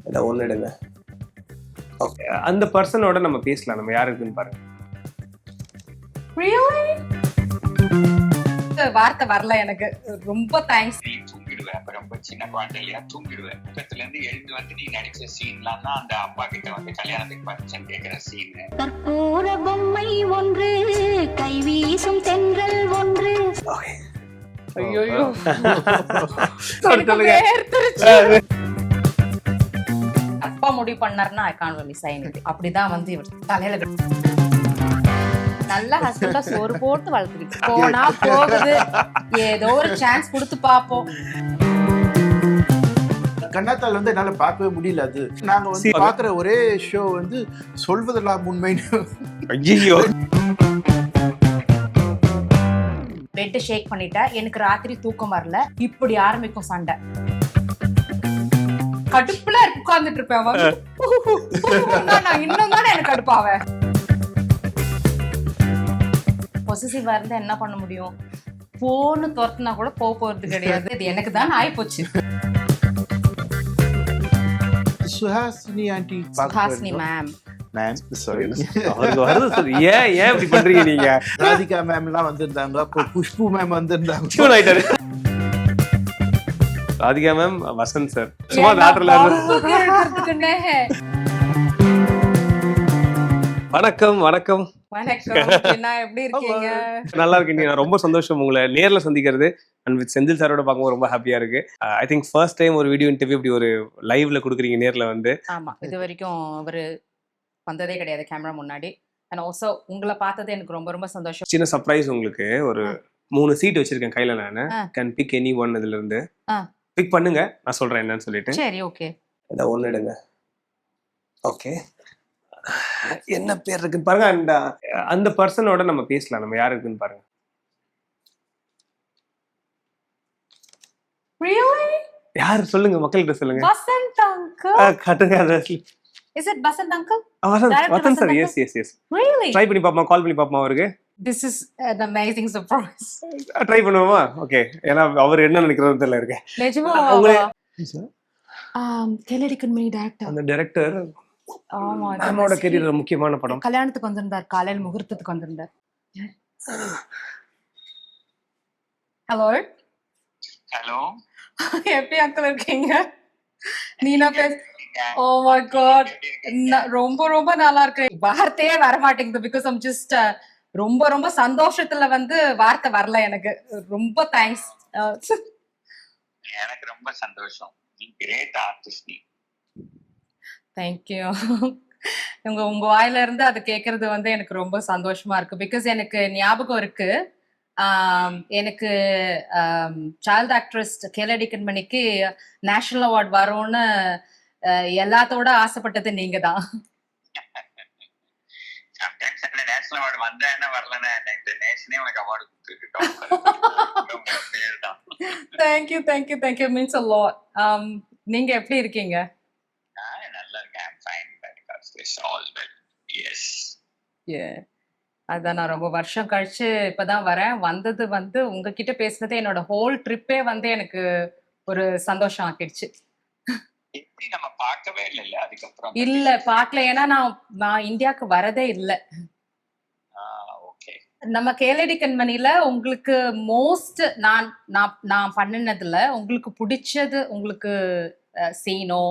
இதை ஒன்று எடுங்க. ஓகே, அந்த பர்சனோட நம்ம பேசலாம். நம்ம யார் இருக்குன்னு பாருங்க. வார்த்தை வரல எனக்கு. ரொம்ப தேங்க்ஸ். நீ தூங்கிடுவேன். அப்ப ரொம்ப சின்ன குழந்தை இல்லையா, தூங்கிடுவேன். பக்கத்துல இருந்து எழுந்து வந்து நீ நடிச்ச சீன்லாம் தான் அந்த அப்பா கிட்ட வந்து கல்யாணத்துக்கு பர்மிஷன் கேட்கிற சீன். கற்பூர பொம்மை ஒன்று, கைவீசும் தென்றல் ஒன்று. ஐயோ அப்பா முடிவு பண்ணாருன்னா ஐ கான்ட் மிஸ் ஆயிடுது. அப்படிதான் வந்து இவர் தலையில நல்ல ஹஸ்பண்டா சோறு போட்டு வளர்த்துருக்கு. போனா போகுது, ஏதோ ஒரு சான்ஸ் கொடுத்து பாப்போம். கண்ணாத்தால் வந்து என்னால பார்க்கவே முடியல. அது நாங்க வந்து பாக்குற ஒரே ஷோ வந்து சொல்வதெல்லாம் உண்மைன்னு. ஐயோ, பெட் ஷேக் பண்ணிட்டா எனக்கு ராத்திரி தூக்கம் வரல. இப்படி ஆரம்பிக்கும் சண்டை. கடுப்புல உட்கார்ந்துட்டு இருப்பேன். நான் இன்னும் தானே எனக்கு கடுப்பாவேன். பொசசிவா இருந்தா என்ன பண்ண முடியும்? போன்னு துரத்துனா கூட போறது கிடையாது. இது எனக்கு தான் ஆயிப்போச்சு. சுஹாசினி ஆண்டி, சுஹாசினி மேம், ஏன் இப்படி பண்றீங்க நீங்க? ராதிகா மேம் எல்லாம் வந்திருந்தாங்க. அப்புறம் குஷ்பு மேம் வந்திருந்தாங்க. ராதிகா மேம், வசந்த் சார் சும்மா தியேட்டர்ல வணக்கம் வணக்கம் வணக்கம். எப்படி இருக்கீங்க? நல்லா இருக்கீங்க. நான் ரொம்ப சந்தோஷம் உங்களை நேர்ல சந்திக்கிறது. அண்ட் வித் செந்தில் சாரோட பார்க்கும்போது ரொம்ப ஹாப்பியா இருக்கு. ஐ திங்க் ஃபர்ஸ்ட் டைம் ஒரு வீடியோ இன்டர்வியூ இப்படி ஒரு லைவ்ல கொடுக்குறீங்க நேர்ல வந்து. ஆமா, இது வரைக்கும் அவரு வந்ததே கிடையாது கேமரா முன்னாடி. அண்ட் ஆல்சோ உங்களை பார்த்தது எனக்கு ரொம்ப ரொம்ப சந்தோஷம். சின்ன சர்ப்ரைஸ் உங்களுக்கு. ஒரு 3 சீட் வச்சிருக்கேன் கையில. நானு கேன் பிக் எனி ஒன். இதுல இருந்து பிக் பண்ணுங்க, நான் சொல்றேன் என்னன்னு சொல்லிட்டு. சரி, ஓகே. இதை ஒன்று எடுங்க. ஓகே, என்ன பேர் இருக்குன்னு பாருங்க. அண்ட் அந்த பர்சனோட நம்ம பேசலாம். நம்ம யார் இருக்குன்னு பாருங்க. யார் சொல்லுங்க, மக்கள்கிட்ட சொல்லுங்க. வசந்த் அங்கிள். கட்டுங்க. Is it Basant uncle? Vasanth sir. Yes. Really? Try பண்ணி பாப்போம், கால் பண்ணி பாப்போம் அவருக்கு. This is an amazing surprise. Try பண்ணுவோமா? ஓகே, ஏன்னா அவர் என்ன நினைக்கிறது தெரியல இருக்கு. நிஜமாவா? கெலடி கண்மணி டைரக்டர். அந்த டைரக்டர் ஆமா, நம்மளோட கெரியர்ல முக்கியமான படம். கல்யாணத்துக்கு வந்திருந்தார், காலையில முகூர்த்தத்துக்கு வந்திருந்தார். ஹலோ ஹலோ, எப்படி அங்கிள் இருக்கீங்க? நீனா பேச. ஓ மை காட், ரொம்ப ரொம்ப நல்லா இருக்கு. வார்த்தையே வர மாட்டேங்குது. பிகாஸ் ஐம் ஜஸ்ட் ரொம்ப ரொம்ப சந்தோஷத்துல வந்து வார்த்தை வரல எனக்கு. ரொம்ப தேங்க்ஸ். எனக்கு ரொம்ப சந்தோஷம். நீ கிரேட் ஆர்டிஸ்ட். நீ தேங்க்யூ. உங்க வாயில இருந்து அது கேட்கறது வந்து எனக்கு ரொம்ப சந்தோஷமா இருக்கு. பிகாஸ் எனக்கு ஞாபகம் இருக்கு, எனக்கு child actress Kelady கண்மணிக்கு national award வரும்னு எல்லாத்தோட ஆசைப்பட்டது நீங்க தான். நேஷனல் அவார்டு வந்தா என்ன, வரலன்னா என்ன, இந்த நேஷனே உனக்கு அவார்டு கொடுத்துருக்கோம். Thank you means a lot. நீங்க எப்படி இருக்கீங்க? நல்லா இருக்கேன். அதான், நான் ரொம்ப வருஷம் கழிச்சு இப்பதான் வரேன். வந்தது வந்து உங்ககிட்ட பேசுனது என்னோட ஹோல் ட்ரிப்பே வந்து எனக்கு ஒரு சந்தோஷம் ஆக்கிடுச்சு. நம்ம பார்க்கவே இல்ல அதுக்கப்புறம். இல்ல, பார்க்கல. ஏன்னா நான் இந்தியாவுக்கு வரதே இல்ல. நம்ம கேலடி கண்மணில உங்களுக்கு மோஸ்ட் நான் பண்ணினதுல உங்களுக்கு பிடிச்சது, உங்களுக்கு சீனோ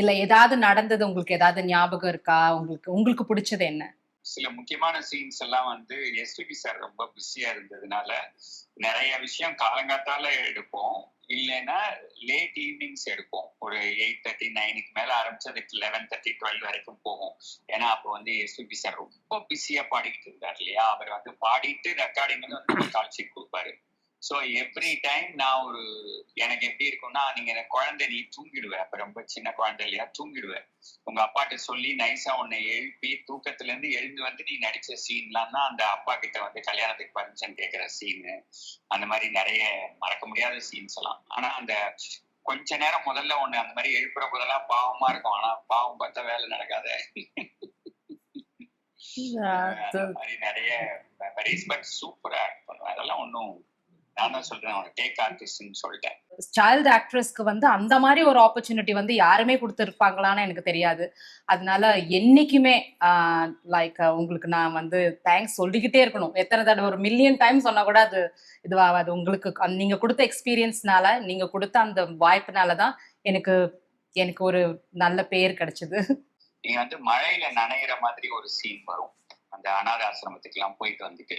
இல்ல ஏதாவது நடந்தது உங்களுக்கு ஏதாவது ஞாபகம் இருக்கா? உங்களுக்கு பிடிச்சது என்ன? சில முக்கியமான சீன்ஸ் எல்லாம் வந்து எஸ்பிபி சார் ரொம்ப பிஸியா இருந்ததுனால நிறைய விஷயம் காலங்காத்தால எடுப்போம், இல்லைன்னா லேட் ஈவினிங்ஸ் எடுப்போம். ஒரு 8:30 9க்கு மேல ஆரம்பிச்சதுக்கு 11:30 12 வரைக்கும் போகும். ஏன்னா அப்போ வந்து எஸ்பிபி சார் ரொம்ப பிஸியா பாடிக்கிட்டு இருந்தார் இல்லையா. அவர் வந்து பாடிட்டு ரெக்கார்டிங் வந்து கால்ஷீட் கொடுப்பாரு. ஸோ எவ்ரி டைம் நான் எனக்கு எப்படி இருக்கும்னா, நீங்க குழந்தை நீ தூங்கிடுவேன். அப்ப ரொம்ப சின்ன குழந்தை இல்லையா, தூங்கிடுவேன். உங்க அப்பாட்ட சொல்லி நைஸா உன்னை எழுப்பி தூக்கத்துல இருந்து எழுந்து வந்து நீ நடிச்ச சீன்லாம் தான் அந்த அப்பா கிட்ட வந்து கல்யாணத்துக்கு பர்மிஷன் கேட்கிற சீனு. அந்த மாதிரி நிறைய மறக்க முடியாத சீன்ஸ் எல்லாம். ஆனா அந்த கொஞ்ச நேரம் முதல்ல ஒண்ணு அந்த மாதிரி எழுப்புற போதெல்லாம் பாவமா இருக்கும். ஆனா பாவம் பார்த்தா வேலை நடக்காத. நிறைய மெமரிஸ். பட் சூப்பரா ஆக்ட் பண்ணுவேன். அதெல்லாம் ஒன்றும் நான் தான் சொல்றேன் உனக்கு டேக் ஆர்டிஸ்ட்னு சொல்லிட்டேன். சைல்டு ஆக்ட்ரஸ்க்கு வந்து அந்த மாதிரி ஒரு ஆப்பர்ச்சுனிட்டி வந்து யாருமே கொடுத்துருப்பாங்களான்னு எனக்கு தெரியாது. அதனால என்னைக்குமே லைக் உங்களுக்கு நான் வந்து தேங்க்ஸ் சொல்லிக்கிட்டே இருக்கணும். எத்தனை தடவை ஒரு மில்லியன் டைம் சொன்னா கூட அது இதுவாகாது. உங்களுக்கு நீங்க கொடுத்த எக்ஸ்பீரியன்ஸ்னால, நீங்க கொடுத்த அந்த வாய்ப்புனால தான் எனக்கு எனக்கு ஒரு நல்ல பேர் கிடைச்சது. நீங்க வந்து மழையில நனைகிற மாதிரி ஒரு சீன் வரும் அந்த அனாதை ஆசிரமத்துக்கு எல்லாம் போயிட்டு வந்துட்டு.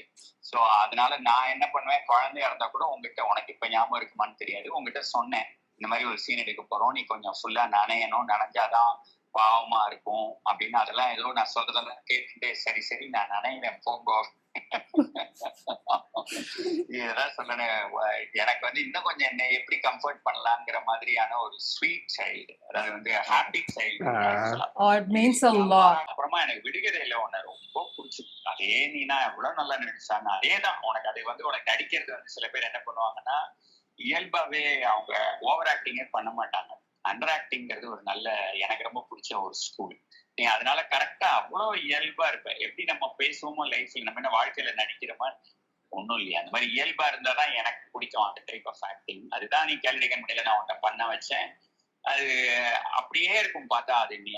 சோ அதனால நான் என்ன பண்ணுவேன், குழந்தையா இருந்தா கூட உங்ககிட்ட, உனக்கு இப்ப ஞாபகம் இருக்குமான்னு தெரியாது, உங்ககிட்ட சொன்னேன் இந்த மாதிரி ஒரு சீன் எடுக்க போறோம், நீ கொஞ்சம் ஃபுல்லா நனையணும், நனைஞ்சாதான் பாவமா இருக்கும் அப்படின்னு. அதெல்லாம் ஏதோ நான் சொல்றதெல்லாம் கேட்டுட்டு சரி சரி நான் நனைகிறேன் போங்கோ இதெல்லாம் சொல்லணும். எனக்கு வந்து இன்னும் கொஞ்சம் என்ன எப்படி கம்ஃபர்ட் பண்ணலாங்கிற மாதிரியான ஒரு ஸ்வீட் சைல்டு, அதாவது வந்து ஹாப்பி சைல்டு. அப்புறமா எனக்கு விடுகதையில உன்னை ரொம்ப பிடிச்சிருக்கு. அதே நீனா எவ்வளவு நல்லா நடிச்சாங்க, அதேதான் உனக்கு. அது வந்து உனக்கு நடிக்கிறது வந்து சில பேர் என்ன பண்ணுவாங்கன்னா இயல்பாவே அவங்க ஓவர் ஆக்டிங்கே பண்ண மாட்டாங்க. அண்டர் ஆக்டிங்கிறது ஒரு நல்ல, எனக்கு ரொம்ப பிடிச்ச ஒரு ஸ்கூல். நீ அதனால கரெக்டா அவ்வளவு இயல்பா இருப்ப. எப்படி நம்ம பேசுவோமோ லைஃப்ல, நம்ம என்ன வாழ்க்கையில நடிக்கிற மாதிரி ஒண்ணும் இல்லையா, அந்த மாதிரி இயல்பா இருந்தாதான் எனக்கு பிடிக்கும் அந்த டைப் ஆஃப் ஆக்டிங். அதுதான் நீ கேள்விக்க முடியல நான் உன்னை பண்ண வச்சேன். அது அப்படியே இருக்கும் பார்த்தா. அது நீ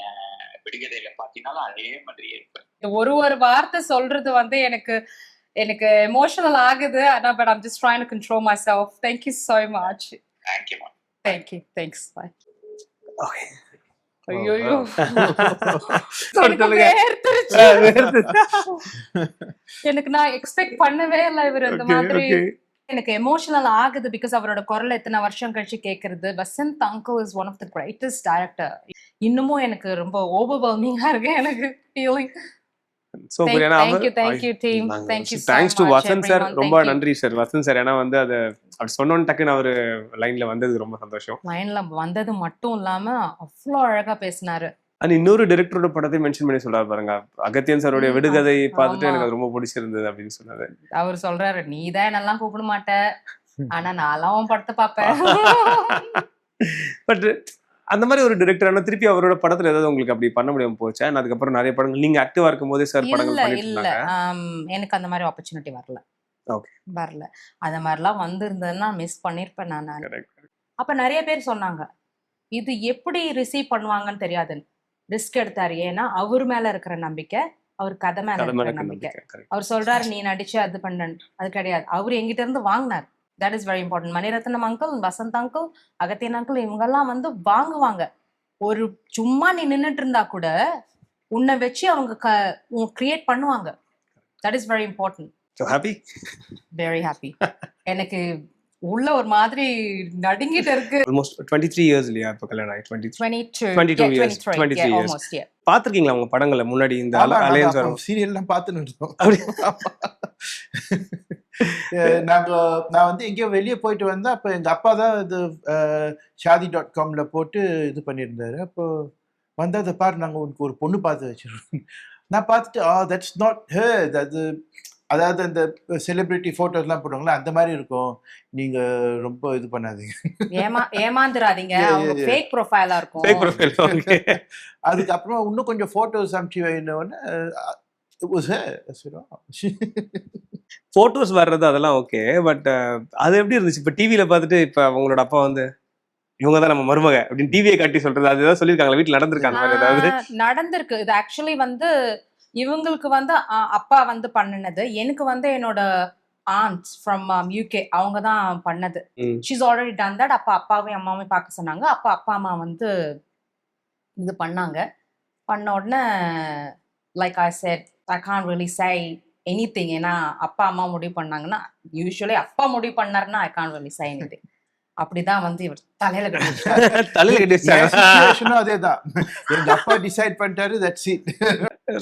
விடுகதையில பாத்தீங்கன்னாலும் அதே மாதிரியே இருப்ப. ஒரு வார்த்தை சொல்றது வந்து எனக்கு எனக்கு எமோஷனல் ஆகுது. ஆனா but I'm just trying to control myself. Thank you so much. Thank you. Thank you. Thanks. Bye. Okay. ஐயோ சொல்லுங்க. எனக்கு நான் எக்ஸ்பெக்ட் பண்ணவே இல்லை இவர் இந்த மாதிரி. எனக்கு எமோஷனல் ஆகுது பிகாஸ் அவரோட குரல் எத்தனை வருஷம் கழிச்சு கேட்கறது. Vasanth uncle is one of the greatest director. இன்னமும் எனக்கு ரொம்ப ஓவர்வெல்மிங்கா இருக்கு எனக்கு feeling. Thank you team. Thank you so much. Thanks to Vasanth sir. ரொம்ப நன்றி சார் வசந்த் சார். ஏன்னா வந்து அது அப்படி சொன்னோன்னு டக்குன்னு அவரு லைன்ல வந்தது ரொம்ப சந்தோஷம். லைன்ல வந்தது மட்டும் இல்லாம அவ்வளோ அழகா பேசினாரு. அது இன்னொரு டைரக்டரோட படத்தை மென்ஷன் பண்ணி சொல்றாரு பாருங்க, அகத்தியன் சாரோட விடுகதை பார்த்துட்டு எனக்கு அது ரொம்ப பிடிச்சிருந்தது அப்படின்னு சொன்னாரு. அவர் சொல்றாரு, நீ தான் என்னெல்லாம் கூப்பிட மாட்ட, ஆனா நான்லாம் உன் படத்தை பார்ப்பேன். பட் அந்த மாதிரி ஒரு டைரக்டர் திருப்பி அவரோட படத்துல ஏதாவது உங்களுக்கு அப்படி பண்ண முடியாம போச்சா? அதுக்கப்புறம் நிறைய படங்கள் நீங்க ஆக்டிவா இருக்கும் போதே சார் படங்கள் பண்ணிட்டு இருந்தாங்க. எனக்கு அந்த மாதிரி ஆப்பர்ச்சுனிட்டி வரல. அந்த மாதிரிலாம் வந்திருந்ததுன்னா மிஸ் பண்ணிருப்பேன் நான். அப்ப நிறைய பேர் சொன்னாங்க இது எப்படி ரிசீவ் பண்ணுவாங்கன்னு தெரியாது. ரிஸ்க் எடுத்தாரு. ஏன்னா அவர் மேல இருக்கிற நம்பிக்கை, அவர் கதை மேல இருக்கிற நம்பிக்கை. அவர் சொல்றாரு நீ நடிச்சு அது பண்ண, அது கிடையாது. அவர் எங்கிட்ட இருந்து வாங்கினார். That is very important. Mani Ratnam uncle, Vasanth uncle, Agathiyan uncle இவங்கெல்லாம் வந்து வாங்குவாங்க. ஒரு சும்மா நீ நின்றுட்டு இருந்தா கூட உன்னை வச்சு அவங்க கிரியேட் பண்ணுவாங்க. That is very important. So happy? Very happy. எனக்கு உள்ள ஒரு மாதிரி நடுங்கிட்டு இருக்கு. Almost 23 years இல்லையா இப்ப கல்யாணம் ஆகி? 22 years. 23 years. Almost, yeah. பாத்துருக்கீங்களா உங்க படங்களை முன்னாடி இந்த அலையன்ஸ் வரும் சீரியல்லாம் பார்த்துன்னு இருந்தோம். நான் வந்து எங்கேயோ வெளியே போயிட்டு வந்தேன். அப்போ எங்கள் அப்பா தான் இது ஷாதி.comல போட்டு இது பண்ணியிருந்தாரு. அப்போ வந்ததை பாரு, நாங்கள் உனக்கு ஒரு பொண்ணு பார்த்து வச்சிருக்கோம். நான் பார்த்துட்டு தட்ஸ் நாட் ஹர். அது அதாவது அந்த செலிபிரிட்டி ஃபோட்டோஸ்லாம் போடுவாங்களா அந்த மாதிரி இருக்கும். நீங்க ரொம்ப இது பண்ணாதீங்க, ஏமாந்துடாதீங்க. அவங்க ஃபேக் ப்ரொஃபைலா இருக்கும். Fake profile. அதுக்கப்புறம் இன்னும் கொஞ்சம் ஃபோட்டோஸ் அனுப்பிச்சு வைனோன்னு போட்டோஸ் வர்றது அதெல்லாம் ஓகே. பட் அது எப்படி இருந்துச்சு இப்ப டிவில பார்த்துட்டு இப்ப அவங்களோட அப்பா வந்து இவங்கதான் நம்ம மருமக அப்படின்னு டிவியை காட்டி சொல்றது, அது ஏதாவது சொல்லியிருக்காங்களா? வீட்டுல நடந்திருக்காங்க ஏதாவது? நடந்திருக்கு. இது ஆக்சுவலி வந்து இவங்களுக்கு வந்து அப்பா வந்து பண்ணினது. எனக்கு வந்து என்னோட ஆண்ட்ஸ் ஃப்ரம் யூகே அவங்க தான் பண்ணது. She's already done that. அப்பா அப்பாவையும் அம்மாவையும் பார்க்க சொன்னாங்க. அப்பா அம்மா வந்து இது பண்ணாங்க. பண்ண உடனே like I set I can't really say anything. ஏன்னா அப்பா அம்மா முடிவு பண்ணாங்கன்னா, யூஸ்வலி அப்பா முடிவு பண்ணாருன்னா I can't really say anything. அப்படிதான் வந்து இவர் தலையில கட்டிட்டாங்க. அதேதான், எங்க அப்பா டிசைட் பண்ணிட்டாரு, தட்ஸ் இட்.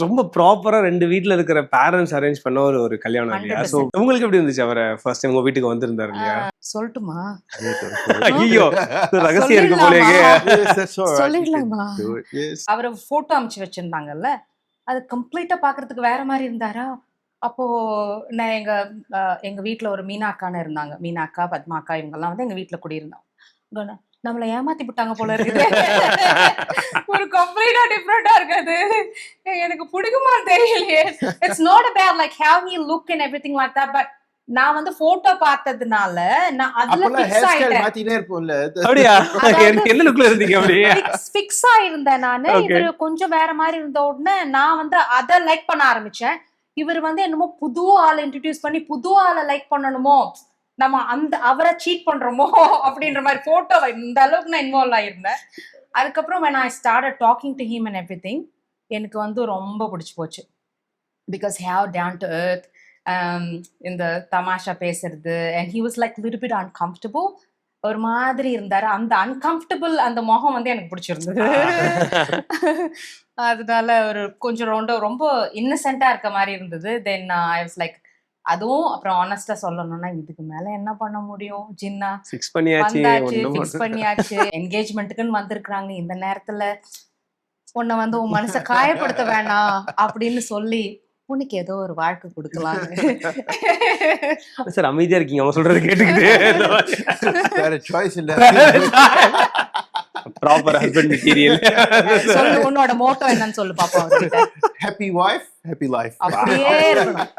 ரொம்ப ப்ராப்பரா ரெண்டு வீட்ல இருக்கிற பேரண்ட்ஸ் அரேஞ்ச் பண்ண ஒரு கல்யாணம் இல்லையா? சோ உங்களுக்கு எப்படி இருந்துச்சு அவரை ஃபர்ஸ்ட் டைம் உங்க வீட்டுக்கு வந்திருந்தாரு இல்லையா? சொல்லட்டுமா? ஐயோ ரகசியம் இருக்கு போலயே. சொல்லிடலாமா? அவரை போட்டோ அனுப்பிச்சு வச்சிருந்தாங்கல்ல, அது கம்ப்ளீட்டா பாக்குறதுக்கு வேற மாதிரி இருந்தாரா. அப்போ நான் எங்க வீட்டுல ஒரு மீனாக்கான்னு இருந்தாங்க. மீனாக்கா, பத்மாக்கா இவங்கெல்லாம் வந்து எங்க வீட்டுல குடியிருந்தோம். நம்மள ஏமாத்தி விட்டாங்க போல இருக்குது. ஒரு கம்ப்ளீட்டா டிஃபரெண்டா இருக்காது. எனக்கு பிடிக்குமா தெரியலையே. It's not about like how he look and everything like that, but நான் வந்து போட்டோ பார்த்ததுனால நான் அதுல அப்பெல்லாம் ஃபிக்ஸ் ஹேர் ஸ்டைல் ஆயிட்டேன். மாத்தினே இருப்போம்ல. அப்படியா? அதாவது என்ன லுக்ல இருந்தீங்க அப்படியே? ஃபிக்ஸ் ஆயிருந்தேன் நானு. Okay. இவரு கொஞ்சம் வேற மாதிரி இருந்த உடனே நான் வந்து அத லைக் பண்ண ஆரம்பிச்சேன். இவர் வந்து என்னமோ புது ஆளை இன்ட்ரடியூஸ் பண்ணி புது ஆளை லைக் பண்ணணுமோ, நம்ம அந்த அவரை சீட் பண்றோமோ அப்படின்ற மாதிரி போட்டோ இந்த அளவுக்கு நான் இன்வால்வ் ஆயிருந்தேன். அதுக்கப்புறம் when I started talking to him and everything, எனக்கு வந்து ரொம்ப பிடிச்சு போச்சு. Because how down to earth, இந்த தமாஷா பேசுறது, and he was like little bit uncomfortable. ஒரு மாதிரி இருந்தாரு. அந்த uncomfortable அந்த முகம் வந்து எனக்கு பிடிச்சிருந்தது. அதனால ஒரு கொஞ்சம் ரொம்ப இன்னசென்ட்டா இருக்க மாதிரி இருந்தது. தென் ஐ வாஸ் லைக் அதுவும் அப்புறம் ஆனஸ்டா சொல்லணும்னா இதுக்கு மேல என்ன பண்ண முடியும் ஜின்னா, ஃபிக்ஸ் பண்ணியாச்சு, வந்தாச்சு, ஒண்ணும் ஃபிக்ஸ் பண்ணியாச்சு, என்கேஜ்மெண்ட்டுக்குன்னு வந்திருக்காங்க, இந்த நேரத்துல உன்னை வந்து உன் மனசை காயப்படுத்த வேணாம் அப்படின்னு சொல்லி உனக்கு ஏதோ ஒரு வாழ்க்கை கொடுக்கலான்னு. சார் அமைதியா இருக்கீங்க அவங்க சொல்றது கேட்டுக்கிட்டு. வேற சாய்ஸ் இல்ல. Proper husband material. சொல்லு உன்னோட மோட்டோ என்னன்னு சொல்லு பாப்போம் அவர்கிட்ட. Happy wife happy life. அப்படியே இருக்கணும்.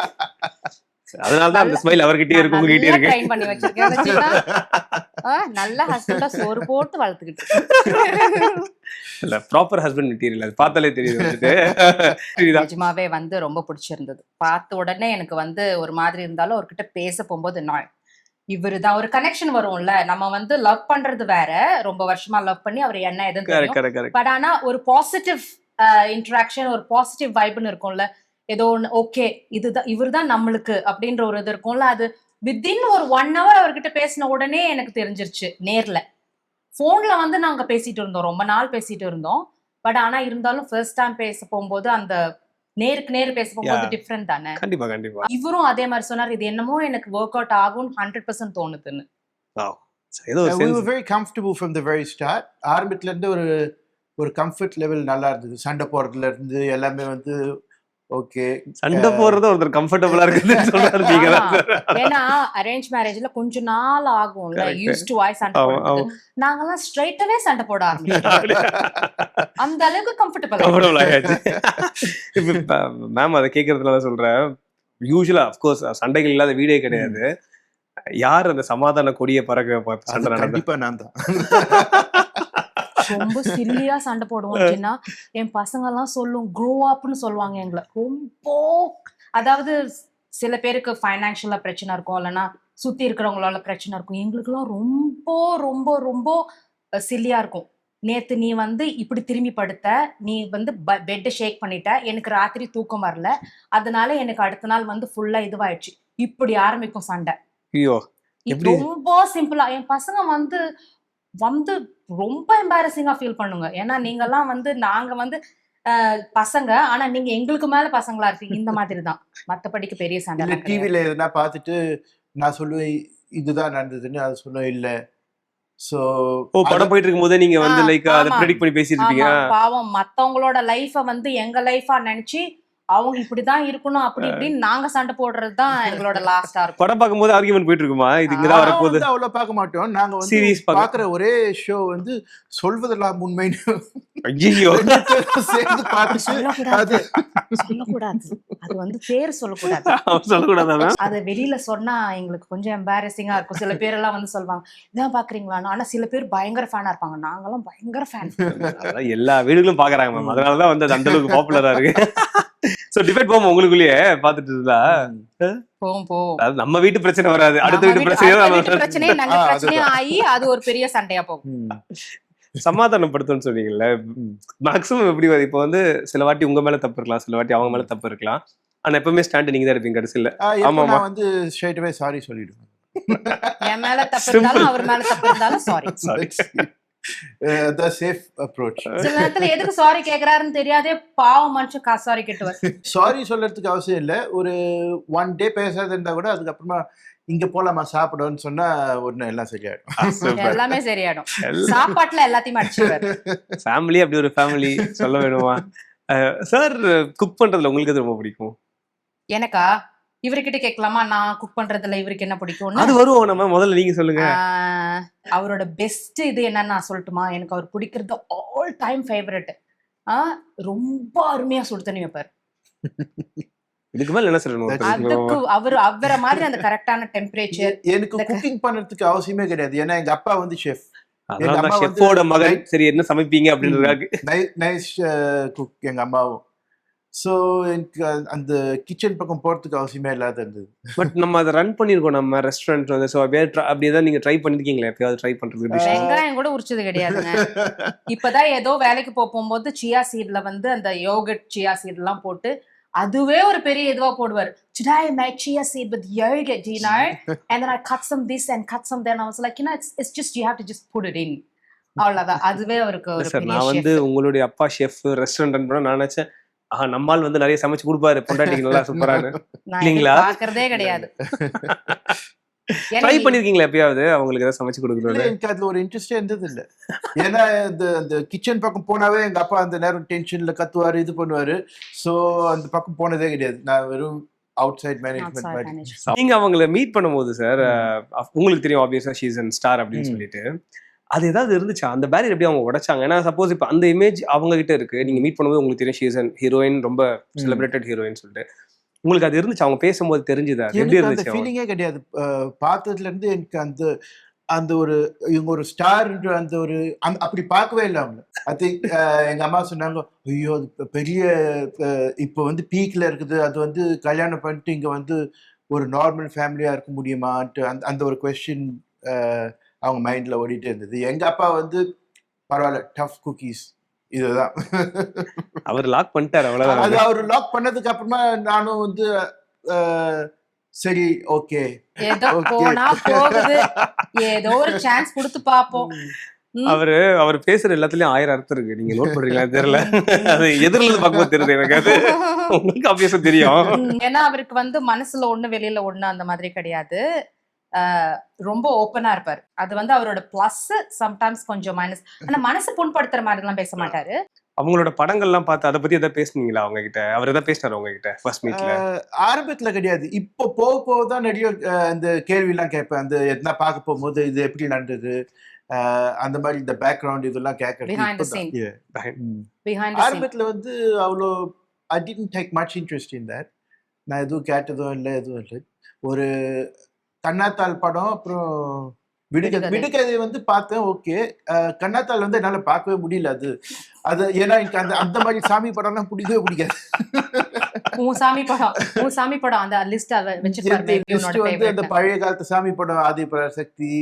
அதனாலதான் அந்த ஸ்மைல் அவர்கிட்டயே இருக்கு, உங்ககிட்ட நல்லா இருக்கு. ட்ரைன் பண்ணி வச்சிருக்கேன் வச்சுக்கா. நல்ல ஹஸ்பண்டா சோறு போட்டு வளர்த்துக்கிட்டு. இல்ல ப்ராப்பர் ஹஸ்பண்ட் மெட்டீரியல், அது பார்த்தாலே தெரியுது வந்துட்டு. நிஜமாவே வந்து ரொம்ப பிடிச்சிருந்தது. பார்த்த உடனே எனக்கு வந்து ஒரு மாதிரி இருந்தாலும் அவர்கிட்ட பேச போகும்போது இவருதான் ஒரு கனெக்ஷன் வரும்ல. நம்ம வந்து லவ் பண்றது வேற, ரொம்ப வருஷமா லவ் பண்ணி அவர் என்ன எதுன்னு தெரியும். பட் ஆனா ஒரு பாசிட்டிவ் இன்டராக்ஷன், ஒரு பாசிட்டிவ் வைப்னு இருக்கும்ல. ஏதோ ஒண்ணு ஓகே இதுதான் இவர்தான் நம்மளுக்கு அப்படின்ற ஒரு இது இருக்கும்ல. அது வித்தின் ஒரு 1 hour அவர்கிட்ட பேசின உடனே எனக்கு தெரிஞ்சிருச்சு. நேர்ல போன்ல வந்து நாங்க பேசிட்டு இருந்தோம், ரொம்ப நாள் பேசிட்டு இருந்தோம். பட் ஆனா இருந்தாலும் ஃபர்ஸ்ட் டைம் பேச போகும்போது அந்த நேருக்கு நேர் பேச போகும்போது டிஃப்ரெண்ட் தானே. கண்டிப்பா கண்டிப்பா. இவரும் அதே மாதிரி சொன்னார், இது என்னமோ எனக்கு ஒர்க் அவுட் ஆகும் 100% தோணுதுன்னு. ஏதோ We were very comfortable from the very start. ஆரம்பத்துல இருந்து ஒரு கம்ஃபர்ட் லெவல் நல்லா இருந்தது. சண்டை போடுறதுல இருந்து எல்லாமே வந்து ஓகே. சண்டை போறது ஒருத்தர் கம்ஃபர்டபுளா இருக்குன்னு சொல்றாரு நீங்க. ஏன்னா அரேஞ்ச் மேரேஜ்ல கொஞ்ச நாள் ஆகும்ல, யூஸ் டு வாய் சண்டை போடுறது. நாங்கெல்லாம் ஸ்ட்ரைட்டாவே சண்டை போட ஆரம்பிச்சோம். அந்த அளவுக்கு கம்ஃபர்டபுள் ஆயாச்சு. மேம் அதை கேட்கறதுனால சொல்றேன், யூசுவலா அஃப்கோர்ஸ் சண்டைகள் இல்லாத வீடே கிடையாது. யார் அந்த சமாதான கொடியை பறக்க சண்டை? கண்டிப்பா நான் தான். ரொம்ப சில்லியா சண்டை போடுவோம். என் பசங்க எல்லாம் சொல்லும் க்ரோ அப்னு சொல்லுவாங்க எங்களை. ரொம்ப அதாவது சில பேருக்கு ஃபைனான்சியலா பிரச்சனை இருக்கும், இல்லைன்னா சுத்தி இருக்கிறவங்களால பிரச்சனை இருக்கும். எங்களுக்கு எல்லாம் ரொம்ப ரொம்ப ரொம்ப சில்லியா இருக்கும். நேத்து நீ வந்து இப்படி திரும்பி படுத்த, நீ வந்து பெட்டை ஷேக் பண்ணிட்ட, எனக்கு ராத்திரி தூக்கம் வரல, அதனால எனக்கு அடுத்த நாள் வந்து ஃபுல்லா இதுவாயிடுச்சு. இப்படி ஆரம்பிக்கும் சண்டை. ஐயோ, ரொம்ப சிம்பிளா. என் பசங்க வந்து ரொம்ப எம்பாரசிங்கா ஃபீல் பண்ணுங்க. ஏன்னா நீங்க எல்லாம் வந்து நாங்க வந்து பசங்க, ஆனா நீங்க எங்களுக்கு மேல பசங்களா இருக்கீங்க. இந்த மாதிரி தான். மத்தபடிக்கு பெரிய சண்டை. டிவில எதுனா பார்த்துட்டு நான் சொல்லுவேன் இதுதான் நடந்ததுன்னு, அது சொல்லுவேன் இல்ல. சோ படம் போயிட்டு இருக்கும் போதே நீங்க வந்து லைக் அதை ப்ரெடிக்ட் பண்ணி பேசிட்டு இருப்பீங்க. பாவம் மத்தவங்களோட லைஃப வந்து எங்க லைஃபா நினைச்சு அவங்க இப்படிதான் இருக்கணும் அப்படி இப்படின்னு நாங்க சண்டை போடுறதுதான் எங்களோட லாஸ்டா இருக்கும். படம் பார்க்கும்போது ஆர்கியூமெண்ட் போயிட்டு இருக்குமா? இது இங்கதான் வரப்போகுது. அவ்வளவு பார்க்க மாட்டோம் நாங்க வந்து. சீரிஸ் பாக்குற ஒரே ஷோ வந்து சொல்வதெல்லாம் உண்மைன்னு. ஐயோ, சேர்ந்து பார்த்து சொல்லக்கூடாது. அது வந்து பேர் சொல்லக்கூடாது. அது வெளியில சொன்னா எங்களுக்கு கொஞ்சம் எம்பாரசிங்கா இருக்கும். சில பேர் எல்லாம் வந்து சொல்லுவாங்க இதான் பாக்குறீங்களான்னு. ஆனா சில பேர் பயங்கர ஃபேனா இருப்பாங்க. நாங்கெல்லாம் பயங்கர ஃபேன். எல்லா வீடுகளும் பாக்குறாங்க மேம். அதனாலதான் வந்து அந்த அளவுக்கு பாப்புலரா இருக்கு. சோ டிபேட் போவோம் உங்களுக்குள்ளேயே பாத்துட்டு இருந்தா போவோம். நம்ம வீட்டு பிரச்சனை வராது, அடுத்த வீட்டு பிரச்சனையே நல்ல பிரச்சனையா ஆகி அது ஒரு பெரிய சண்டையா போகும். சமாதானப்படுத்தும்னு சொன்னீங்கல்ல, மேக்ஸிமம் எப்படி இப்ப வந்து சில வாட்டி உங்க மேல தப்பு இருக்கலாம், சில வாட்டி அவங்க மேல தப்பு இருக்கலாம். ஆனா எப்பவுமே ஸ்டாண்ட் நீங்க தான் இருப்பீங்க கடைசியில. ஆமா, நான் வந்து ஸ்ட்ரைட் அவே சாரி சொல்லிடுவேன். என் மேல தப்பு இருந்தாலும் அவர் மேல தப்பு இருந்தாலும் சாரி. the safe approach. சில நேரத்துல எதுக்கு சாரி கேக்குறாருன்னு தெரியாதே பாவம் மனுஷன் சாரி கேட்டுவார். சாரி சொல்றதுக்கு அவசியம் இல்ல. ஒரு 1 day பேசாத இருந்தா கூட அதுக்கப்புறமா இங்க போலாமா சாப்பிடுன்னு சொன்னா ஒண்ணு எல்லாம் சரியாயிடும். எல்லாமே சரியாயிடும். சாப்பாட்டுல எல்லாத்தையும் அடிச்சுவாரு. ஃபேமிலி அப்படி ஒரு ஃபேமிலி சொல்ல வேணுமா? சார் குக் பண்றதுல உங்களுக்கு எது ரொம்ப பிடிக்கும்? எனக்கா? இவர்கிட்ட கேட்கலாமா நான் குக் பண்றதுல இவருக்கு என்ன பிடிக்கும்? அது வருவோம் நம்ம. முதல்ல நீங்க சொல்லுங்க. அவரோட பெஸ்ட் இது என்னன்னு நான் சொல்லட்டுமா? எனக்கு அவர் பிடிக்கிறது ஆல் டைம் ஃபேவரட். ரொம்ப அருமையா சுடு தண்ணி வைப்பாரு. இதுக்கு மேல என்ன சொல்லணும் அதுக்கு அவரை மாதிரி அந்த கரெக்டான டெம்பரேச்சர். எனக்கு குக்கிங் பண்றதுக்கு அவசியமே கிடையாது. ஏன்னா எங்க அப்பா வந்து ஷெஃப். எங்க அதான் அம்மா வந்து ஷெஃபோட மகன். சரி என்ன சமைப்பீங்க அப்படின்றதுக்காக நைஸ் குக் எங்க அம்மாவும். ஸோ எனக்கு அந்த கிச்சன் பக்கம் போறதுக்கு அவசியமே இல்லாத இருந்தது. பட் நம்ம அதை ரன் பண்ணிருக்கோம் நம்ம ரெஸ்டாரண்ட் வந்து. ஸோ அப்படியே நீங்க ட்ரை பண்ணிருக்கீங்களா எப்பயாவது ட்ரை பண்றதுக்கு? வெங்காயம் கூட உரிச்சது கிடையாதுங்க. இப்பதான் ஏதோ வேலைக்கு போகும்போது சியா சீட்ல வந்து அந்த யோகட் சியா சீட் எல்லாம் போட்டு அதுவே ஒரு பெரிய இதுவா போடுவார். Today I made chia seed with yogurt, you know, and then I cut some this and cut some that. I was like, you know, it's just you have to just put it in. அவ்வளவுதான். அதுவே அவருக்கு ஒரு sir பெரிய நான் வந்து உங்களுடைய அப்பா chef restaurant run பண்ண நான் நினைச்சேன் நம்மால் வந்து நிறைய சமைச்சு கொடுப்பாரு பொண்டாட்டிக்கு நல்லா சூப்பரானு. நான் இல்லைங்களா? பாக்குறதே கிடையாது. ட்ரை பண்ணிருக்கீங்களா எப்பயாவது அவங்களுக்கு ஏதாவது சமைச்சு கொடுக்குறது? எனக்கு அதுல ஒரு இன்ட்ரெஸ்டே இருந்தது இல்ல. ஏன்னா இந்த கிச்சன் பக்கம் போனாவே எங்க அப்பா அந்த நேரம் டென்ஷன்ல கத்துவாரு, இது பண்ணுவாரு. சோ அந்த பக்கம் போனதே கிடையாது. நான் வெறும் அவுட் சைட் மேனேஜ்மெண்ட் மாதிரி. நீங்க அவங்கள மீட் பண்ணும்போது சார் உங்களுக்கு தெரியும் ஆப்வியஸா ஷீ இஸ் அன் ஸ்டார் அப்படின்னு சொல்லிட்டு அது ஏதாவது இருந்துச்சா? அந்த பேரியர் எப்படி அவங்க உடைச்சாங்க? ஏன்னா சப்போஸ் இப்போ அந்த இமேஜ் அவங்க கிட்ட இருக்கு, நீங்க மீட் பண்ணும்போது உங்களுக்கு தெரியும் ஷீ இஸ் அன் ஹீரோயின், ரொம்ப செலிப்ரேட்டட் ஹீரோயின் சொல்லிட்டு உங்களுக்கு அது இருந்துச்சு அவங்க பேசும்போது தெரிஞ்சுதா? எப்படி இருந்துச்சு? அந்த ஃபீலிங்கே கிடையாது. பார்த்ததுல இருந்து எனக்கு அந்த ஒரு இவங்க ஒரு ஸ்டார் அந்த ஒரு அப்படி பார்க்கவே இல்லை அவங்க. ஐ திங்க் எங்க அம்மா சொன்னாங்க, ஐயோ அது பெரிய இப்போ வந்து பீக்ல இருக்குது, அது வந்து கல்யாணம் பண்ணிட்டு இங்க வந்து ஒரு நார்மல் ஃபேமிலியா இருக்க முடியுமான்ட்டு அந்த ஒரு கொஸ்டின் அவங்க மைண்ட்ல ஓடிட்டே இருந்தது. எங்க அப்பா வந்து பரவாயில்ல, டஃப் குக்கீஸ் இதுதான். அவர் லாக் பண்ணிட்டாரு அவ்வளவுதான். அது அவர் லாக் பண்ணதுக்கு அப்புறமா நானும் வந்து சரி ஓகே ஏதோ போனா போகுது, ஏதோ ஒரு சான்ஸ் கொடுத்து பாப்போம். அவர் பேசுற எல்லாத்துலயும் 1000 அர்த்தம் இருக்கு. நீங்க நோட் பண்றீங்களா தெரியல. அது எதிரில இருந்து பார்க்கும்போது தெரியுது எனக்கு. அது உங்களுக்கு ஆப்வியஸா தெரியும். ஏன்னா அவருக்கு வந்து மனசுல ஒண்ணு வெளியில ஒண்ணு அந்த மாதிரி கிடையாது. ரொம்ப ஓப்பனா இருப்பாரு. அது வந்து அவரோட பிளஸ், சம்டைம்ஸ் கொஞ்சம் மைனஸ். ஆனா மனசு புண்படுத்துற மாதிரி எல்லாம் பேச மாட்டாரு. அவங்களோட படங்கள்லாம் பார்த்து அதை பத்தி எதாவது பேசுனீங்களா அவங்க கிட்ட? அவர் எதாவது பேசினாரு அவங்க கிட்ட ஃபர்ஸ்ட் மீட்ல? ஆரம்பத்துல கிடையாது. இப்போ போக போகதான் நிறைய இந்த கேள்வி எல்லாம் கேட்பேன். அந்த எதனா பார்க்க போகும்போது இது எப்படி நடந்தது, அந்த மாதிரி இந்த பேக்ரவுண்ட் இதெல்லாம் கேட்கறது. ஆரம்பத்துல வந்து அவ்வளோ I didn't take much interest in that. நான் எதுவும் கேட்டதும் இல்லை, எதுவும் இல்லை. ஒரு கண்ணாத்தாள் படம், அப்புறம் விடுகதை வந்து பார்த்தேன். ஓகே, கண்ணாத்தாள் வந்து என்னால பார்க்கவே முடியல. அது ஏன்னா எனக்கு அந்த மாதிரி சாமி படம்லாம் பிடிக்கவே பிடிக்காது. சாமி படம் அந்த லிஸ்ட் வந்து அந்த பழைய காலத்து சாமி படம், ஆதி பராசக்தி,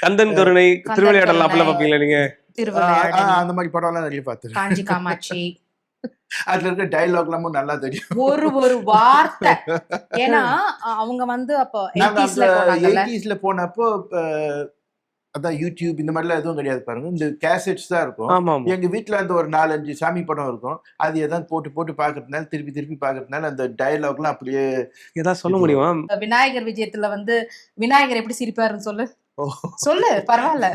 கந்தன் கருணை, திருவிளையாடல் அப்பெல்லாம் பாப்பீங்களா நீங்க? அந்த மாதிரி படம் எல்லாம் நிறைய பார்த்துருக்கேன். காஞ்சி காமாட்சி, அதுல இருக்க டயலாக் எல்லாமும் நல்லா தெரியும். ஒரு வார்த்தை. ஏன்னா அவங்க வந்து அப்போ 80s போனப்போ அதான் யூடியூப் இந்த மாதிரிலாம் எதுவும் கிடையாது பாருங்க. இந்த கேசட்ஸ் தான் இருக்கும். எங்க வீட்டுல அந்த ஒரு 4-5 சாமி படம் இருக்கும். அது எதாவது போட்டு பாக்குறதுனால திருப்பி பாக்குறதுனால அந்த டயலாக் எல்லாம் அப்படியே ஏதாவது சொல்ல முடியுமா? விநாயகர் விஜயத்துல வந்து விநாயகர் எப்படி சிரிப்பாருன்னு சொல்லு பரவாயில்ல.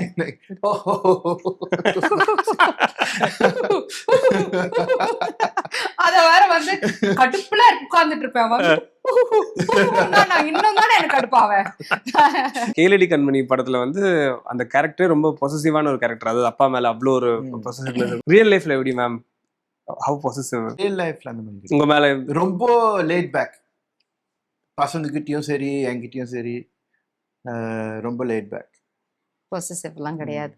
அத வேற வந்து கடுப்புல உட்கார்ந்துட்டு இருப்பேன். இன்னும் தானே எனக்கு கடுப்பாவேன். கேளடி கண்மணி படத்துல வந்து அந்த கேரக்டரே ரொம்ப பொசசிவான ஒரு கேரக்டர். அது அப்பா மேல அவ்வளோ ஒரு பொசசிவ்னஸ். ரியல் லைஃப்ல எப்படி மேம்? Have possessive? ரியல் லைஃப்ல அந்த மாதிரி உங்க மேல ரொம்ப லேட் பேக். பசங்க கிட்டயும் சரி, என்கிட்டயும் சரி, ரொம்ப லேட் பேக். பொசசிவ் எல்லாம் கிடையாது.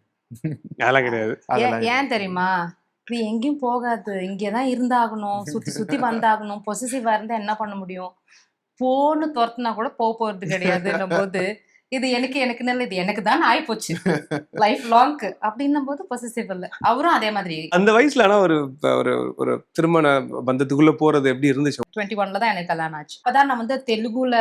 அதெல்லாம் கிடையாது. ஏன் தெரியுமா? இது எங்கேயும் போகாது, இங்கதான் இருந்தாகணும், சுத்தி வந்தாகணும். பொசசிவா இருந்தா என்ன பண்ண முடியும்? போன்னு துரத்துனா கூட போறது கிடையாதுன்னும் போது இது எனக்கு நல்ல, இது எனக்கு தான் ஆயிப்போச்சு லைஃப் லாங்க்கு அப்படின்னும் போது பொசசிவ் இல்ல. அவரும் அதே மாதிரி. அந்த வயசுல ஆனா ஒரு திருமண பந்தத்துக்குள்ள போறது எப்படி இருந்துச்சு? 21 தான் எனக்கு கல்யாணம் ஆச்சு. அப்பதான் நான் வந்து தெலுங்குல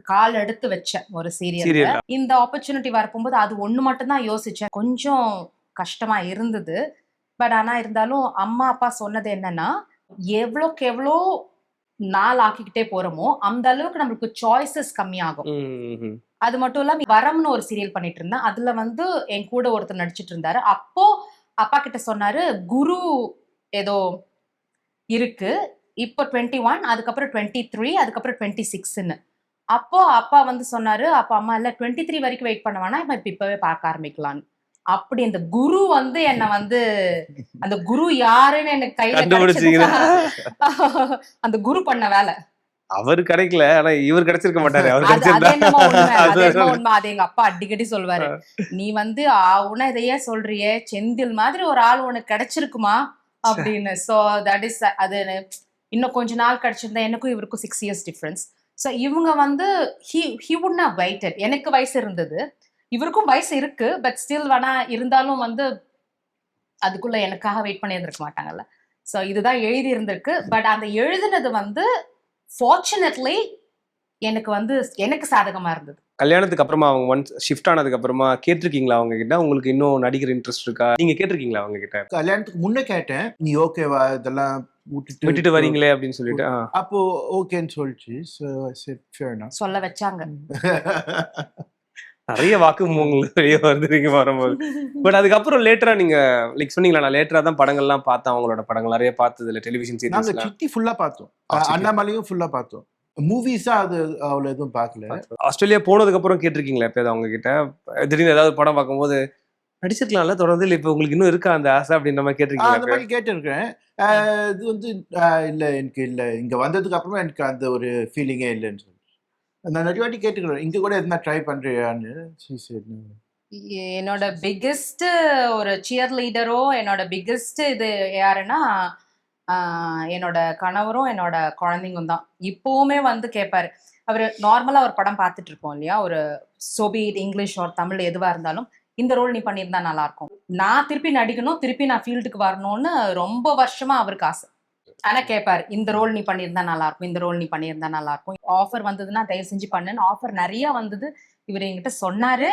கால் எடுத்து வச்சேன் ஒரு சீரியல். இந்த ஆப்பர்ச்சுனிட்டி வரப்போகும்போது அது ஒண்ணு மட்டும் தான் யோசிச்சேன். கொஞ்சம் கஷ்டமா இருந்தது. பட் ஆனா இருந்தாலும் அம்மா அப்பா சொன்னது என்னன்னா, எவ்வளோக்கு எவ்வளோ நாள் ஆக்கிக்கிட்டே போறோமோ அந்த அளவுக்கு நம்மளுக்கு சாய்ஸஸ் கம்மியாகும். அது மட்டும் இல்லாம வரம்னு ஒரு சீரியல் பண்ணிட்டு இருந்தேன். அதுல வந்து என் கூட ஒருத்தர் நடிச்சிட்டு இருந்தாரு. அப்போ அப்பா கிட்ட சொன்னாரு, குரு ஏதோ இருக்கு, இப்போ 21, அதுக்கப்புறம் 23, அதுக்கப்புறம் 26ன்னு. அப்போ அப்பா வந்து சொன்னாரு, அப்ப அம்மா இல்ல 23 வரைக்கும் வெயிட் பண்ண வேணாம், இப்ப இப்பவே பார்க்க ஆரம்பிக்கலான்னு. அப்படி அந்த குரு வந்து என்ன வந்து அந்த குரு யாருன்னு எனக்கு கையில கண்டுபிடிச்சீங்களா? கிடைச்சதுன்னா, அந்த குரு பண்ண வேலை. அவரு கிடைக்கல, ஆனா இவர் கிடைச்சிருக்க மாட்டாரு. அவர் அது அது கிடைச்சிருந்தா என்னமோ உண்மை, அது அது என்னமோ உண்மை. அது எங்க அப்பா அடிக்கடி சொல்வாரு. நீ வந்து ஆவுனா இதையே சொல்றியே, செந்தில் மாதிரி ஒரு ஆள் உனக்கு கிடைச்சிருக்குமா அப்படின்னு. சோ தட் இஸ் அது இன்னும் கொஞ்ச நாள் கிடைச்சிருந்தா, எனக்கும் இவருக்கும் 6 years டிஃபரன்ஸ். ஸோ இவங்க வந்து he would not waited. எனக்கு வயசு இருந்தது, இவருக்கும் வயசு இருக்கு, பட் ஸ்டில் வேணா இருந்தாலும் வந்து அதுக்குள்ள எனக்காக வெயிட் பண்ணி இருந்திருக்க மாட்டாங்கல்ல. ஸோ இதுதான் எழுதி இருந்திருக்கு. பட் அந்த எழுதினது வந்து ஃபார்ச்சுனேட்லி எனக்கு வந்து எனக்கு சாதகமா இருந்தது. கல்யாணத்துக்கு அப்புறமா அவங்க ஒன்ஸ் ஷிஃப்ட் ஆனதுக்கு அப்புறமா கேட்டிருக்கீங்களா அவங்க கிட்ட, உங்களுக்கு இன்னும் நடிக்கிற இன்ட்ரெஸ்ட் இருக்கா? நீங்க கேட்டிருக்கீங்களா அவங்க கிட்ட, கல்யாணத்துக்கு முன்ன கேட்டேன், நீ ஓகேவா இதெல்லாம் விட்டுட்டு வரீங்களே அப்படின்னு சொல்லிட்டு? அப்போ ஓகேன்னு சொல்லிச்சு. So I said fair enough. சொல்ல வச்சாங்க. நிறைய வாக்கு உங்களுக்கு வெளியே வருது நீங்க வரும்போது. பட் அதுக்கப்புறம் லேட்டரா நீங்க லைக் சொன்னீங்களா, நான் லேட்டரா தான் படங்கள்லாம் பார்த்தேன், அவங்களோட படங்கள் நிறைய பார்த்தது இல்லை, டெலிவிஷன் நாங்க சீரிஸ்லாம். சிட்டி ஃபுல்லா பார்த்தோம், சிட்டி. அண்ணாமலையும் ஃபுல்லா பார்த்தோம். மூவிஸா அது அவ்வளவு எதுவும் பார்க்கல. ஆஸ்திரேலியா போனதுக்கு அப்புறம் கேட்டிருக்கீங்களா எப்பயாவது அவங்க கிட்ட, திடீர்னு ஏதாவது படம் பார்க்கும்போது நடிச்சிருக்கலாம்ல தொடர்ந்து, இல்லை இப்போ உங்களுக்கு இன்னும் இருக்கா அந்த ஆசை அப்படின்ற மாதிரி அந்த கேட்டிருக்கீங்களா? மாதிரி கேட்டிருக்கேன். இது வந்து இல்ல எனக்கு இல்ல, இங்க வந்ததுக்கு அப்புறமா எனக்கு அந்த ஒரு ஃபீலிங்கே இல்லைன்னு சொல்லி நான் நிறைய வாட்டி கேட்டுக்கிறேன், இங்க கூட எதுனா ட்ரை பண்றியான்னு. She said no. என்னோட பிக்கெஸ்ட் ஒரு சியர் லீடரோ, என்னோட பிக்கெஸ்ட் இது யாருன்னா என்னோட கணவரும் என்னோட குழந்தைங்க தான். இப்பவுமே வந்து கேட்பாரு. அவரு நார்மலா ஒரு படம் பார்த்துட்டு இருப்போம் இல்லையா, ஒரு சோபி இங்கிலீஷ் ஒரு தமிழ் எதுவா இருந்தாலும், இந்த ரோல் நீ பண்ணியிருந்தா நல்லா இருக்கும், நான் திருப்பி நடிக்கணும், திருப்பி நான் ஃபீல்டுக்கு வரணும்னு ரொம்ப வருஷமா அவருக்கு ஆசை. ஆனா கேட்பாரு, இந்த ரோல் நீ பண்ணியிருந்தா நல்லா இருக்கும், இந்த ரோல் நீ பண்ணியிருந்தா நல்லா இருக்கும். ஆஃபர் வந்ததுன்னா தயவு செஞ்சு பண்ணுன்னு. ஆஃபர் நிறைய வந்தது, இவர் என்கிட்ட சொன்னாரு,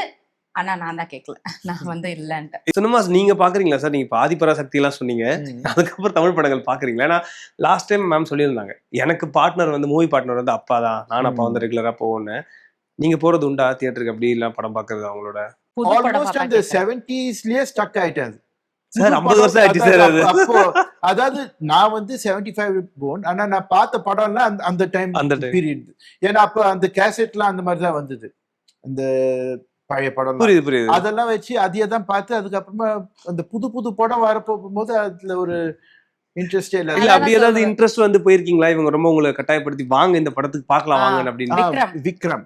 ஆனா நான் தான் கேட்கல, நான் வந்து இல்லன்ட்டு. சினிமாஸ் நீங்க பாக்குறீங்களா சார்? நீங்க இப்போ ஆதிபராசக்தி எல்லாம் சொன்னீங்க, அதுக்கப்புறம் தமிழ் படங்கள் பாக்குறீங்களா? ஏன்னா லாஸ்ட் டைம் மேம் சொல்லியிருந்தாங்க, எனக்கு பார்ட்னர் வந்து மூவி பார்ட்னர் வந்து அப்பா தான், நான் அப்பா வந்து ரெகுலரா போவேன்னு. நீங்க போறது உண்டா தியேட்டருக்கு அப்படி எல்லாம் படம் பாக்குறது அவங்களோட? புது படம் ஆல்மோஸ்ட் அந்த 70sலயே ஸ்டக் ஆயிட்டேன். சார் 50 வருஷம் ஆயிடுச்சு சார் அது. அப்போ அதாவது நான் வந்து 75 போன், ஆனா நான் பார்த்த படம்லாம் அந்த டைம் அந்த time. பீரியட். ஏன்னா அப்ப அந்த கேசட்லாம் அந்த மாதிரி தான் வந்தது, அந்த பழைய படம். புரியுது புரியுது. அதெல்லாம் வச்சு அதையே தான் பார்த்து, அதுக்கப்புறமா அந்த புது புது படம் வரப்போகும்போது அதுல ஒரு இன்ட்ரெஸ்டே இல்ல. இல்ல அப்படி ஏதாவது இன்ட்ரெஸ்ட் வந்து போயிருக்கீங்களா, இவங்க ரொம்ப உங்களை கட்டாயப்படுத்தி வாங்க இந்த படத்துக்கு பார்க்கலாம் வாங்க அப்படின்னு? விக்ரம்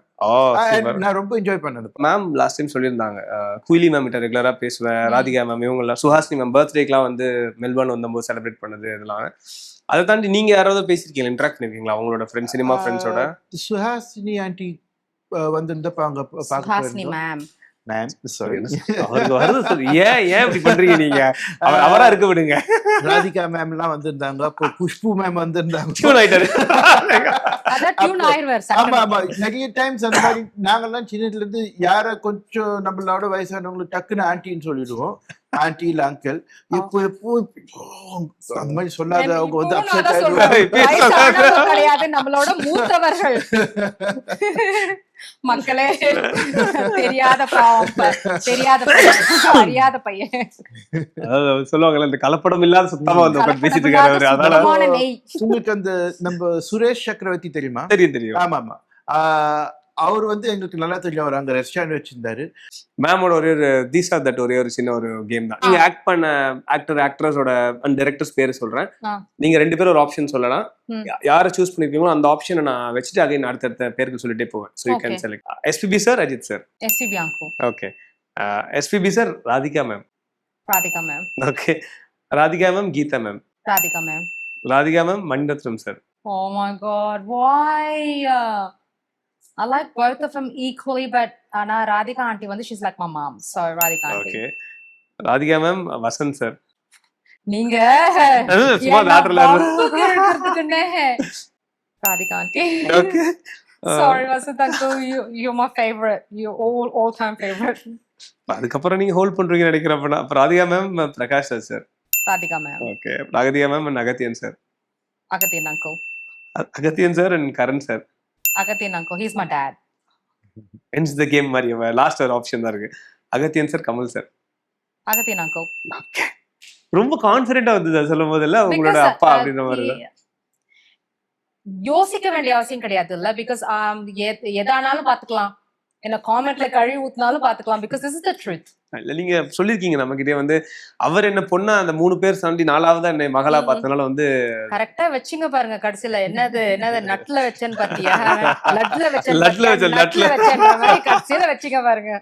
நான் ரொம்ப என்ஜாய் பண்ணது. மேம் லாஸ்ட் டைம் சொல்லியிருந்தாங்க, குயிலி மேம் கிட்ட ரெகுலரா பேசுவேன், ராதிகா மேம் இவங்க எல்லாம், சுஹாசினி மேம் பர்த்டேக்கெல்லாம் வந்து மெல்பர்ன் வந்தபோது செலிப்ரேட் பண்ணது இதெல்லாம். அதை தாண்டி நீங்க யாராவது பேசிருக்கீங்களா, இன்டராக்ட் பண்ணிருக்கீங்களா அவங்களோட ஃப்ரெண்ட்ஸ், சினிமா ஃப்ரெண்ட்ஸோட? சுஹாசினி ஆண்டி வந்திருந்தப்ப அவங்க சுஹாசினி மேம் அவருக்கு வருது சார். ஏன் இப்படி பண்றீங்க நீங்க? அவரா இருக்க விடுங்க. ராதிகா மேம் எல்லாம் வந்திருந்தாங்க, அப்போ குஷ்பு மேம் வந்திருந்தாங்க. ஆமா ஆமா, நிறைய டைம்ஸ் அந்த மாதிரி நாங்கெல்லாம் சின்னதுல இருந்து யார கொஞ்சம் நம்மளோட வயசானவங்களுக்கு டக்குன்னு ஆன்டின்னு சொல்லிடுவோம், ஆன்டி இல்ல அங்கிள். இப்போ அந்த மாதிரி சொல்லாத அவங்க வந்து அப்செட் கிடையாது, நம்மளோட மூத்தவர்கள் மக்களே. தெரியாத அறியாத பையன் சொல்லுவாங்கல்ல, இந்த கலப்படம் இல்லாத சுத்தமா வந்து உட்கார்ந்து பேசிட்டு இருக்காரு அவரு. அதனால உங்களுக்கு அந்த நம்ம சுரேஷ் சக்கரவர்த்தி தெரியுமா? தெரியும். ஆமா ஆமா, அவர் வந்து எங்களுக்கு நல்லா தெரியும், அவர் அங்க ரெஸ்டாரண்ட் வச்சிருந்தாரு. மேமோட ஒரே ஒரு சின்ன ஒரு கேம் தான். நீங்க ஆக்ட் பண்ண ஆக்டர்ஸோட அண்ட் டைரக்டர்ஸ் பேரு சொல்றேன், நீங்க 2 பேரும் ஒரு ஆப்ஷன் சொல்லலாம், யாரை சூஸ் பண்ணிருக்கீங்களோ அந்த ஆப்ஷனை நான் வச்சுட்டு அகைன் அடுத்த பேருக்கு சொல்லிட்டே போவேன். So you can select SPB sir, Ajit sir. SPB uncle. Okay. SPB sir, Radhika ma'am. Okay. Radhika ma'am, Geeta ma'am. Radhika ma'am, Maniratnam sir. Oh my god, why? I like both of them equally, but Anna Radhika auntie வந்து she's like my mom, so Radhika auntie. Okay. Radhika ma'am, Vasant sir. நீங்க சும்மா லாட்டர்ல Radhika auntie. Okay. Sorry Vasant uncle, you're my favorite, you're all time favorite. அதுக்கப்புறம் நீங்க hold பண்றீங்க நினைக்கிறேன். அப்ப Radhika ma'am, Prakash sir. Radhika ma'am. Okay. Radhika ma'am and Agathiyan sir. Agathian uncle. Agathiyan sir and Karan sir. Agathian uncle, he's my dad. ends the game மாதிரி last ஒரு option தான் இருக்கு. Agathiyan sir, Kamal sir. Agathian uncle. Okay. ரொம்ப கான்ஃபிடென்ட்டா வந்து சொல்லும் போதெல்ல உங்களோட அப்பா அப்படின்ற மாதிரி தான். யோசிக்க வேண்டிய அவசியம் கிடையாது இல்ல, பிகாஸ் எதானாலும் பாத்துக்கலாம், என்ன காமெண்ட்ல கழுவி ஊத்தினாலும் பாத்துக்கலாம், because this is the truth. இல்ல நீங்க சொல்லிருக்கீங்க நம்ம கிட்டே வந்து அவர் என்ன பொண்ணா அந்த 3 பேர் தாண்டி 4ஆவதா என்ன மகளா பார்த்தனால வந்து கரெக்டா வச்சுங்க பாருங்க கடைசியில என்னது நட்ல வச்சேன்னு பாத்தியா லட்ல வச்சேன் லட்ல வச்சேன், நட்ல வச்சேன்ற மாதிரி கடைசியில வச்சுங்க பாருங்க